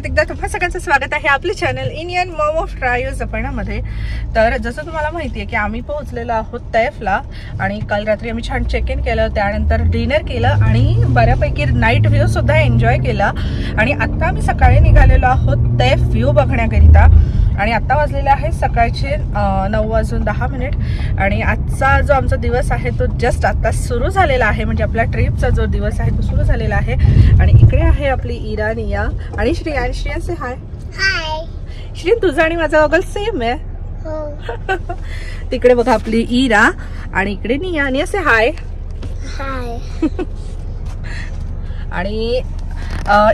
परत एकदा तुम्हा सगळ्यांचं स्वागत आहे आपले channel Indian Maugham of trials मध्ये। तर जसं तुम्हाला माहिती आहे की आम्ही पोहोचलेलो आहोत तैफला आणि काल रात्री आम्ही छान चेक इन केलं, त्यानंतर डिनर केलं आणि बऱ्यापैकी नाईट व्ह्यू सुद्धा एन्जॉय केला आणि आता आम्ही सकाळी निघालेलो आहोत तैफ व्ह्यू बघण्याकरिता आणि आता वाजलेले आहे सकाळचे 9:10 आणि आजचा जो आमचा दिवस आहे तो जस्ट आता सुरू झालेला आहे, म्हणजे आपल्या ट्रिपचा जो दिवस आहे तो सुरू झालेला आहे। आणि इकडे आहे आपली इरा, निया आणि श्रेया। श्रेया से हाय। हाय श्रेया, तुझा आणि माझा गॉगल सेम आहे। हो तिकडे बघा आपली इरा आणि इकडे निया। निया से हाय। हाय आणि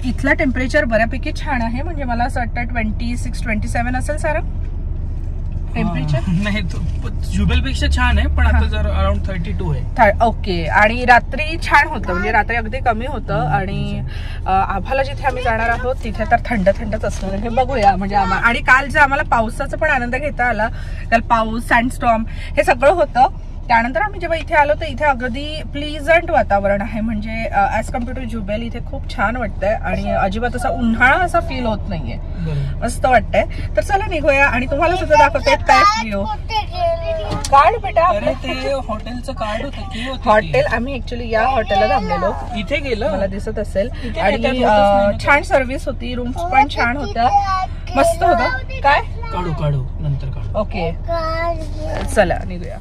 इथला टेम्परेचर बऱ्यापैकी छान आहे, म्हणजे मला असं वाटतं 26-27 असेल सारं टेम्परेचर। नाही जुबेलपेक्षा छान आहे, पण आता जर अराउंड 32 आहे। ओके। आणि रात्री छान होतं, म्हणजे रात्री अगदी कमी होतं आणि आम्हाला जिथे आम्ही जाणार आहोत तिथे तर थंड थंडच असणार हे बघूया। म्हणजे आणि काल जे आम्हाला पावसाचा पण आनंद घेता आला, काल पाऊस, सँडस्टॉर्म हे सगळं होतं। त्यानंतर आम्ही जेव्हा इथे आलो तर इथे अगदी प्लीजंट वातावरण आहे, म्हणजे ॲज कम्पेअर टू जुबेल इथे खूप छान वाटतंय आणि अजिबात असा उन्हाळा असा फील होत नाहीये, मस्त वाटतंय। तर चला निघूया आणि तुम्हाला सुद्धा दाखवते तैफ व्ह्यू। कार्ड बेटा, अरे ते हॉटेलचं कार्ड होतं। हॉटेल आम्ही ऍक्च्युली या हॉटेलला थांबलेलो, इथे गेलं मला दिसत असेल। आणि छान सर्व्हिस होती, रूम्स पण छान होत्या, मस्त होतं। काय काढू नंतर काढू। ओके चला निघूया।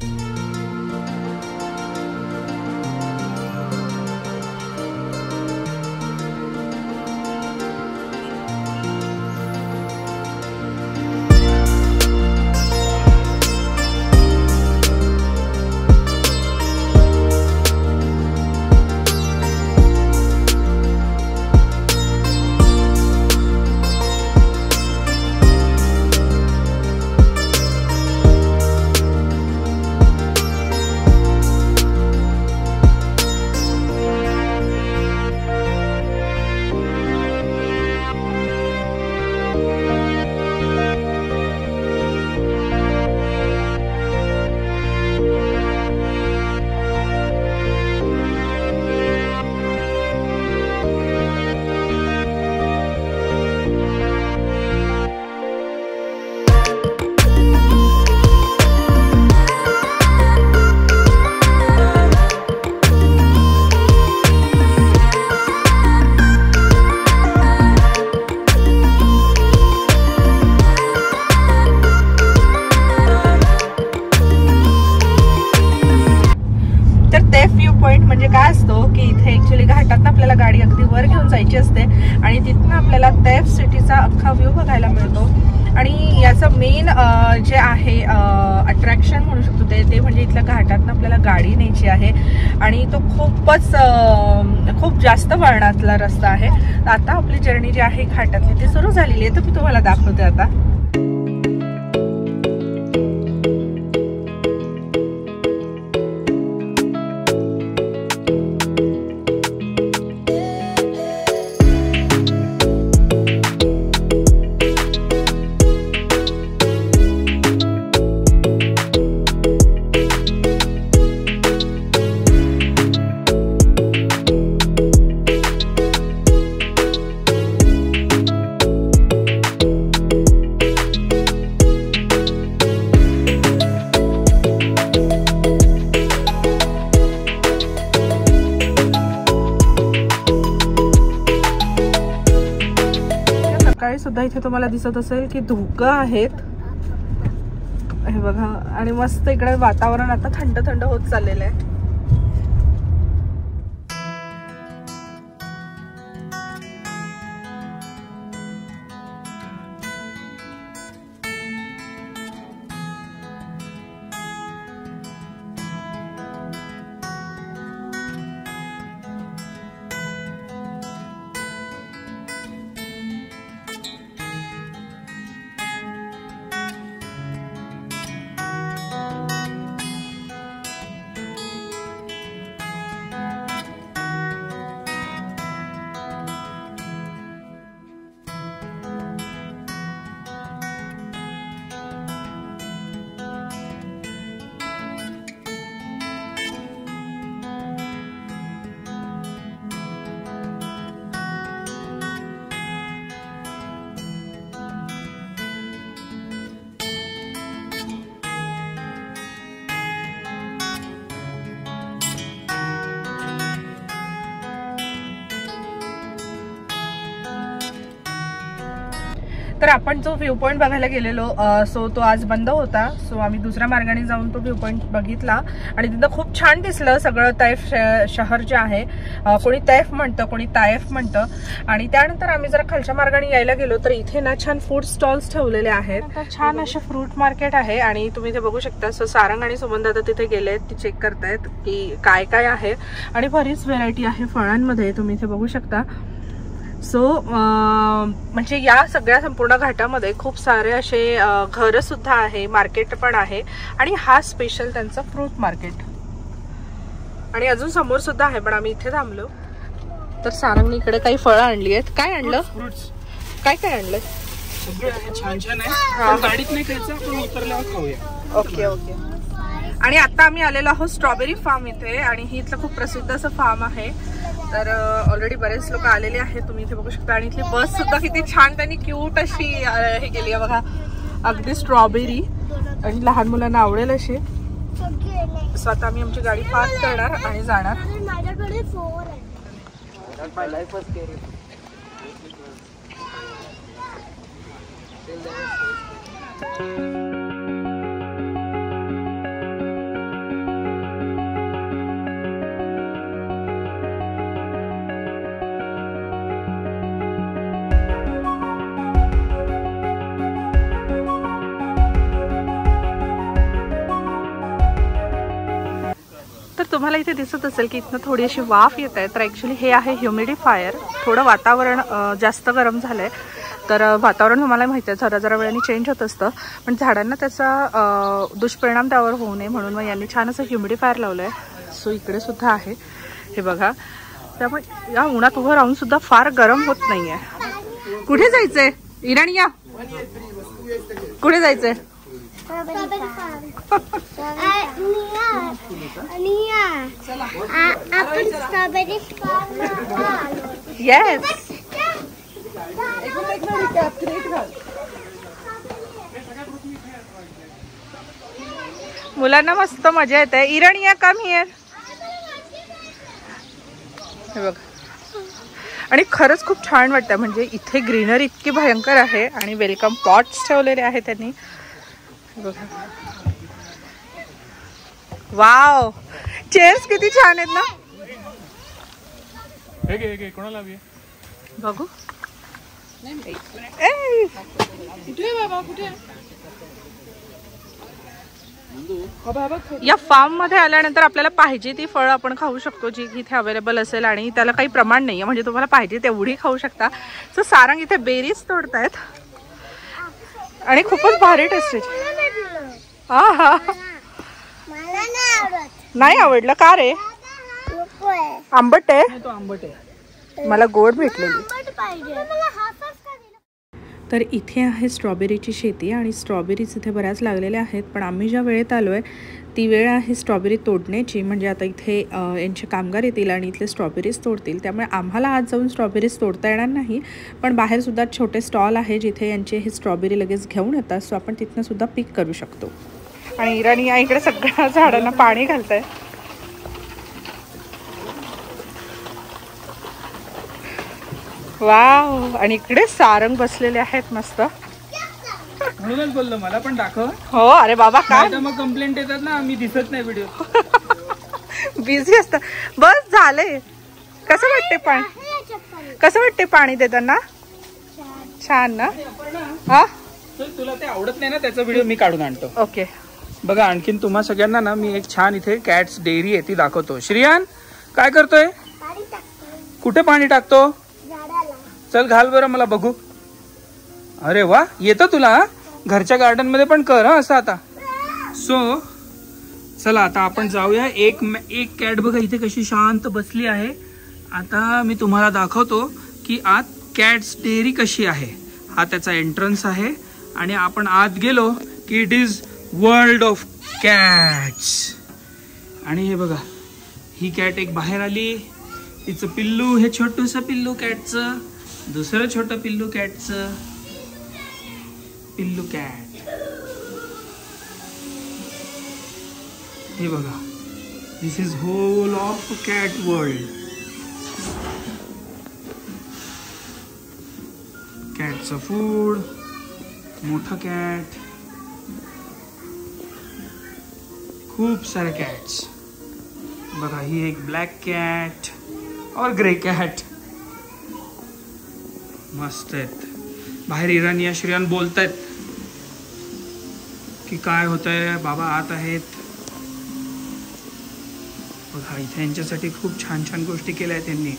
म्हणजे काय असतो की इथे ऍक्च्युली घाटात आपल्याला गाडी अगदी वर घेऊन जायची असते आणि तिथून आपल्याला तैफ सिटीचा अख्खा व्ह्यू बघायला मिळतो। आणि याचं मेन जे आहे अट्रॅक्शन म्हणू शकतो ते म्हणजे इथल्या घाटातून आपल्याला गाडी न्यायची आहे आणि तो खूप जास्त वळणातला रस्ता आहे। आता आपली जर्नी जी आहे घाटातली ती सुरू झालेली आहे, तर मी तुम्हाला दाखवते आता। सुद्धा इथे तुम्हाला दिसत असेल की धुकं आहेत, हे बघा। आणि मस्त इकडे वातावरण आता थंड थंड होत चाललेलं आहे। तर आपण जो व्ह्यू पॉइंट बघायला गेलेलो सो तो आज बंद होता. सो आम्ही दुसऱ्या मार्गाने जाऊन तो व्ह्यू पॉइंट बघितला आणि तिथं खूप छान दिसलं सगळं. तैफ शहर जे आहे, कोणी तैफ म्हणतं, कोणी तायफ म्हणतं. आणि त्यानंतर आम्ही जरा खालच्या मार्गाने यायला गेलो तर इथे ना छान फूड स्टॉल्स ठेवलेले आहेत. तर छान असे फ्रूट मार्केट आहे आणि तुम्ही ते बघू शकता. सो सारंग आणि सुमंत आता तिथे गेले, ती चेक करतायत की काय काय आहे आणि बरीच व्हेरायटी आहे फळांमध्ये, तुम्ही इथे बघू शकता. सो म्हणजे या सगळ्या संपूर्ण घाटामध्ये खूप सारे असे घरं सुद्धा आहे, मार्केट पण आहे आणि हा स्पेशल त्यांचा फ्रूट मार्केट. आणि अजून समोर सुद्धा आहे पण आम्ही इथे थांबलो. तर सारंगने इकडे काही फळं आणली आहेत. काय आणलं? फ्रुट्स काय काय आणलं? सगळं छान छान आहे. गाडीत नाही खायचं, आपण उतरल्यावर खाऊया. Okay okay. आणि आता आम्ही आलेलो आहोत स्ट्रॉबेरी फार्म इथे आणि ही इथलं खूप प्रसिद्ध असं फार्म आहे. तर ऑलरेडी बरेच लोक आलेले आहेत, तुम्ही इथे बघू शकता. आणि इथली बस सुद्धा किती छान त्यांनी क्यूट अशी हे केली आहे बघा, अगदी स्ट्रॉबेरी आणि लहान मुलांना आवडेल अशी. सो आता आम्ही आमची गाडी पार्क करणार आणि जाणार. माझ्याकडे 4 आहे. तर तुम्हाला इथे दिसत असेल की इथनं थोडी अशी वाफ येत आहे. तर ॲक्च्युली हे आहे ह्युमिडिफायर. थोडं वातावरण जास्त गरम झालं आहे, तर वातावरण तुम्हाला माहिती आहे जरा जरा वेळाने चेंज होत असतं, पण झाडांना त्याचा दुष्परिणाम त्यावर होऊ नये म्हणून मग यांनी छान असं ह्युमिडिफायर लावलं आहे. सो इकडे सुद्धा आहे, हे बघा. त्यामुळे या उन्हात उभं राहून सुद्धा फार गरम होत नाही आहे. कुठे जायचंय इराणी? या कुठे जायचंय? येस. मुलांना मस्त मजा येते. इराणिया कम हिअर. हे बघ. आणि खरंच खूप छान वाटतं, म्हणजे इथे ग्रीनरी इतकी भयंकर आहे आणि वेलकम पॉट्स ठेवलेले आहेत त्यांनी. बघा, वाव, चेअर्स किती छान आहेत ना. कोणाला हवी? बघू. या फार्म मध्ये आल्यानंतर आपल्याला पाहिजे ती फळं आपण खाऊ शकतो जी इथे अवेलेबल असेल आणि त्याला काही प्रमाण नाहीये, म्हणजे तुम्हाला पाहिजे तेवढी खाऊ शकता. तर सारंग इथे बेरीज तोडतायत आणि खूपच भारी टेस्ट आहे. हा हा, नाही आवडलं का रे? आंबट आहे. तो आंबट आहे. मला गोड भेटलेली. तर इथे आहे स्ट्रॉबेरीची शेती आणि स्ट्रॉबेरीज इथे बऱ्याच लागलेल्या आहेत. पण आम्ही ज्या वेळेत आलो आहे ती वेळ आहे स्ट्रॉबेरी तोडण्याची, म्हणजे आता इथे यांचे कामगार येतील आणि इथले स्ट्रॉबेरीज तोडतील. त्यामुळे आम्हाला आज जाऊन स्ट्रॉबेरीज तोडता येणार नाही, पण बाहेरसुद्धा छोटे स्टॉल आहे जिथे यांचे हे स्ट्रॉबेरी लगेच घेऊन येतात. सो आपण तिथनं सुद्धा पिक करू शकतो. आणि इराणी या इकडे सगळ्या झाडांना पाणी घालत आहे. वाव. आणि इकडे सारंग बसलेले आहेत मस्त. म्हणूनच बोललो मला पण दाखव. हो. अरे बाबा काय मग कंप्लेंट येतात ना, मी दिसत नाही व्हिडिओ. बिझी असतं. बस झाले. कसं वाटते पाणी? कसं वाटते पाणी देताना? छान ना. हा, तुला ते आवडत नाही ना त्याचा व्हिडिओ मी काढून आणतो. ओके. बघा, आणखीन तुम्हा सगळ्यांना ना मी एक छान इथे कॅट्स डेअरी आहे ती दाखवतो. श्रियान काय करतोय? कुठे पाणी टाकतो? चल घाल बरं मला बघू. अरे वा, येतं तुला. घरच्या गार्डन मध्ये पण कर हा असं आता. सो चला आता आपण जाऊया. एक कॅट बघा इथे कशी शांत बसली आहे. आता मी तुम्हाला दाखवतो की आत कॅट्स डेअरी कशी आहे. हा त्याचा एंट्रन्स आहे आणि आपण आत गेलो की it is world of cats. आणि हे बघा, ही कॅट एक बाहेर आली. तिचं पिल्लू, हे छोटूस पिल्लू कॅटचं, दुसरं छोटं पिल्लू कॅटचं. पिल्लू कॅट हे बघा. This is whole of cat world. कॅटचं फूड, मोठं कॅट, खूप सारे कॅट्स बघा. ही एक ब्लॅक कॅट और ग्रे कॅट. मस्त आहेत. बाहेर इराणी या श्रेयान बोलतायत की काय होतंय, बाबा आत आहेत. बघा इथे यांच्यासाठी खूप छान छान गोष्टी केल्या आहेत त्यांनी.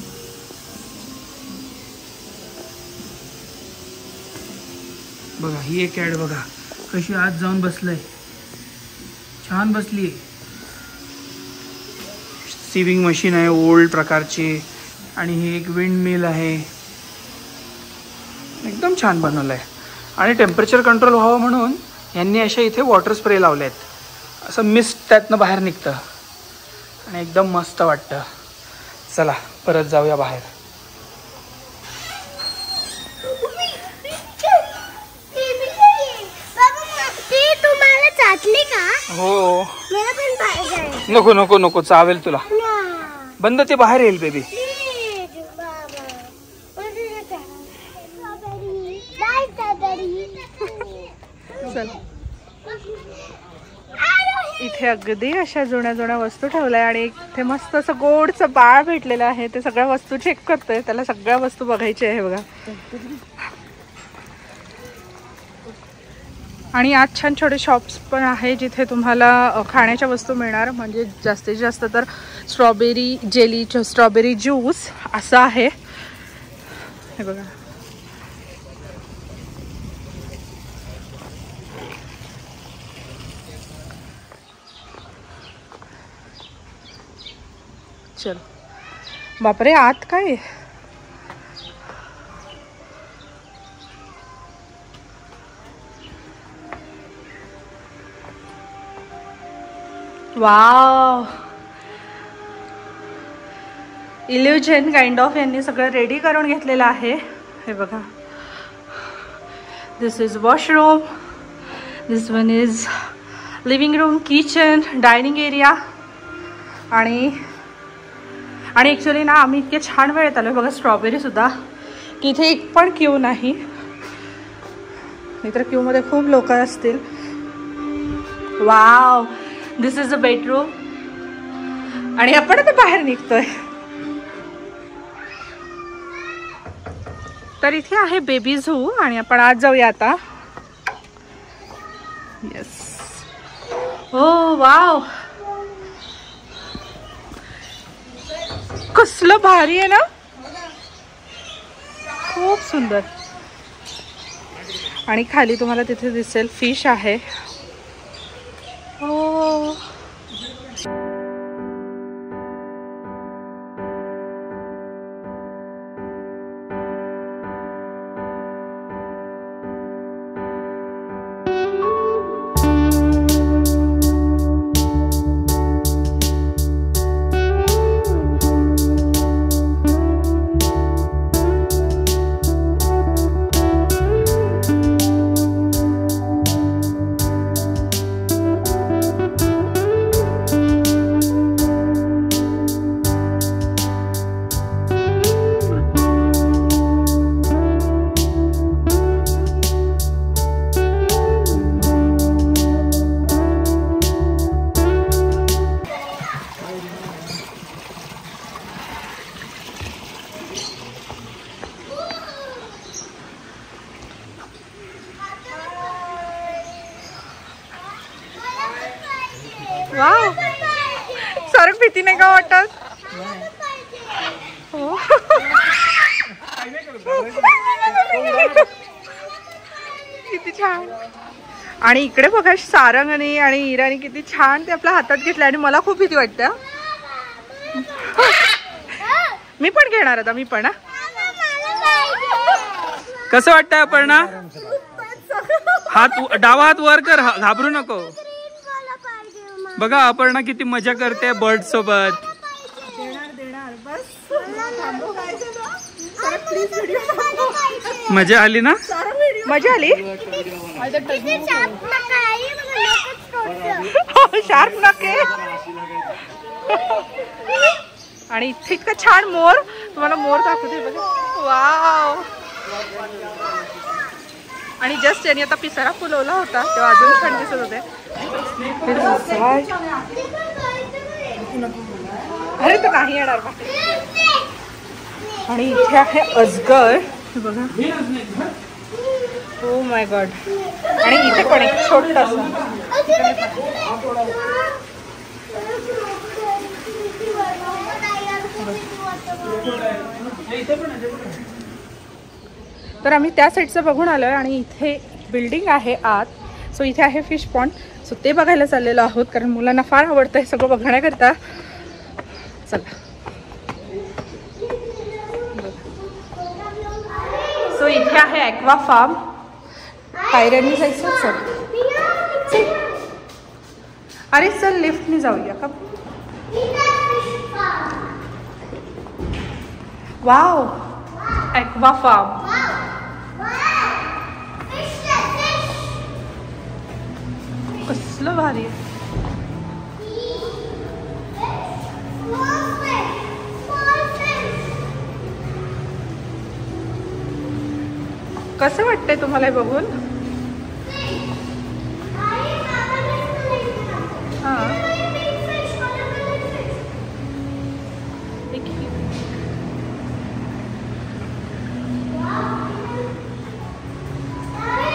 बघा ही एक कॅट बघा कशी आत जाऊन बसलंय, छान बसली. सिविंग मशीन आहे ओल्ड प्रकारची आणि ही एक विंड मिल आहे. एकदम छान बनवलं आहे. आणि टेम्परेचर कंट्रोल व्हावं म्हणून यांनी अशा इथे वॉटर स्प्रे लावले आहेत. असं मिस्ट त्यातनं बाहेर निघतं आणि एकदम मस्त वाटतं. चला परत जाऊया बाहेर. तुम्हाला चाटली का? हो. मला पण पाहिजे. नको नको नको चावेल तुला. बंद, ते बाहेर येईल बेबी. इथे अगदी अशा जुन्या जुन्या वस्तू ठेवल्या आणि इथे मस्त असं गोडचं बाळ भेटलेलं आहे. ते सगळ्या वस्तू चेक करतोय, त्याला सगळ्या वस्तू बघायची आहे बघा. आणि आज छान छोटे शॉप्स पण आहे जिथे तुम्हाला खाण्याच्या वस्तू मिळणार. म्हणजे जास्तीत जास्त तर स्ट्रॉबेरी जेली, स्ट्रॉबेरी ज्यूस असं आहे हे बघा. चल बापरे, आत काय वाव. इल्युजन काइंड ऑफ यांनी सगळं रेडी करून घेतलेलं आहे हे बघा. This is washroom, this one is living room, kitchen, dining area. आणि ॲक्च्युली ना आम्ही इतके छान वेळेत आलो बघा. स्ट्रॉबेरी सुद्धा की इथे एक पण क्यू नाही, नाहीतर क्यूमध्ये खूप लोक असतील. Wow, this is a bedroom. आणि आपण आता बाहेर निघतोय. तर इथे आहे बेबी झू आणि आपण आज जाऊया आता. येस. ओ वाव, कसलं भारी आहे ना, खूप सुंदर. आणि खाली तुम्हाला तिथे दिसेल फिश आहे. हो, वाव. सर भीती नाही का वाटत? हो. किती छान. आणि इकडे बघा सारंगणी आणि इराणी किती छान ते आपल्या हातात घेतलं. आणि मला खूप भीती वाटते. मी पण घेणार आता, मी पण. कसं वाटतंय अपर्णा? हात डावा हात वर कर, घाबरू नको. बघा अपर्णा किती मजा करते बर्ड सोबत. मजा आली ना? मजा आली. शार्प नके. आणि इथे इतका छान मोर, तुम्हाला मोर दाखवते बघा. वाव. आणि जस्ट यांनी आता पिसारा फुलवला होता तेव्हा अजून छान दिसत होते. अरे तो नाही येणार बा. आणि इथे आहे अजगर बघा. Oh my God. आणि इथे पण एक छोटंसं तर आम्ही त्या साईडचं बघून आलो आहे आणि इथे बिल्डिंग आहे आत. सो इथे आहे फिश पॉन्ड. सो ते बघायला चाललेलो आहोत कारण मुलांना फार आवडतं हे सगळं बघण्याकरता. चला. सो इथे आहे ॲक्वा फार्म. पायऱ्यांनी जायचं चल. अरे चल लिफ्टनी जाऊया का. Wow aqua farm. कसलं भारी आहे. कसं वाटतंय तुम्हाला हे बघून. हां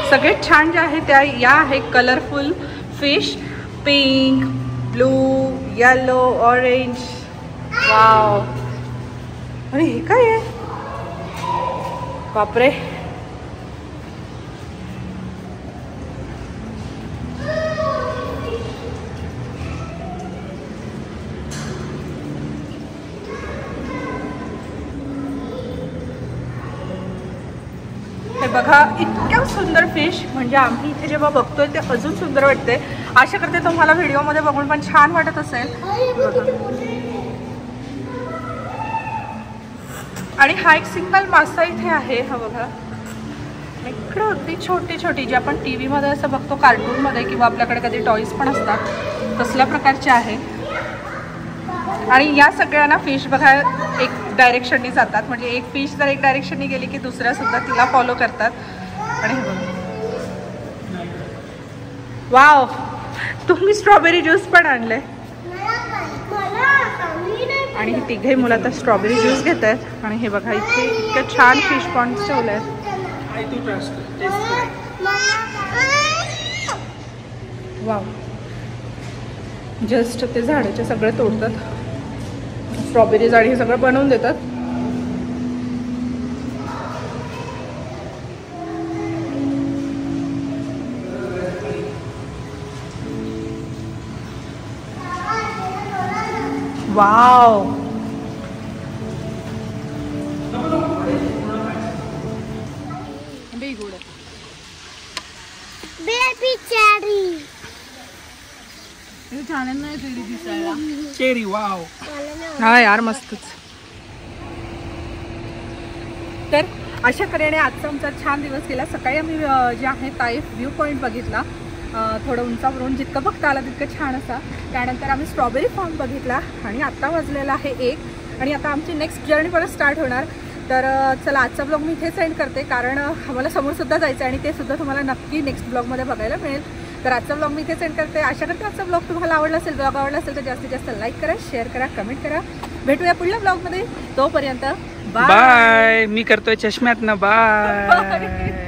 सगळ्यात छान जे आहे त्या या आहे colourful fish. Pink, blue, yellow, orange. Wow. अरे हे काय आहे. बापरे. हे बघा इतक्या सुंदर फिश. म्हणजे आम्ही इथे जेव्हा बघतोय ते अजून सुंदर वाटते. आशा करते तुम्हाला व्हिडिओमध्ये बघून पण छान वाटत असेल. आणि हा एक सिंगल मासा इथे आहे. हा बघा इकडे अगदी छोटी छोटी जी आपण टी व्हीमध्ये असं बघतो कार्टूनमध्ये किंवा आपल्याकडे कधी टॉईज पण असतात तसल्या प्रकारचे आहे. आणि या सगळ्यांना फिश बघा एक डायरेक्शननी जातात. म्हणजे एक फिश जर एक डायरेक्शननी गेली की दुसऱ्या सुद्धा तिला फॉलो करतात. आणि हे बघा. वाव. तुम्ही स्ट्रॉबेरी ज्यूस पण आणले. आणि हे तिघे मुलं आता स्ट्रॉबेरी ज्यूस घेत आहेत. आणि हे बघा इथे इतकं छान फिश पॉन्ड्स ठेवले आहेत. वाव. जस्ट ते झाडाचे सगळे तोडतात. स्ट्रॉबेरीज आणि हे सगळं बनवून देतात. Wow. Baby cherry. Cherry. Wow. हा यार मस्तच. तर अशा तऱ्हेने आजचा आमचा छान दिवस गेला. सकाळी आम्ही जे आहे ताईफ व्ह्यू पॉईंट बघितला. थोडं उंचावरून जितकं बघता आला तितकं छान असा. त्यानंतर आम्ही स्ट्रॉबेरी फार्म बघितला. आणि आत्ता वाजलेला आहे 1. आणि आता आमची नेक्स्ट जर्नी परत स्टार्ट होणार. तर चला आजचा ब्लॉग मी इथे सेंड करते कारण आम्हाला समोरसुद्धा जायचं आहे आणि ते सुद्धा तुम्हाला नक्की नेक्स्ट ब्लॉगमध्ये बघायला मिळेल. तर आजचा ब्लॉग मी इथे सेंड करते. आशा करते आजचा ब्लॉग तुम्हाला आवडला असेल. ब्लॉग आवडला असेल तर जास्तीत जास्त लाईक करा, शेअर करा, कमेंट करा. भेटूया पुढल्या ब्लॉगमध्ये. तोपर्यंत बाय. बाय. मी करतोय चष्म्यात ना. बाय.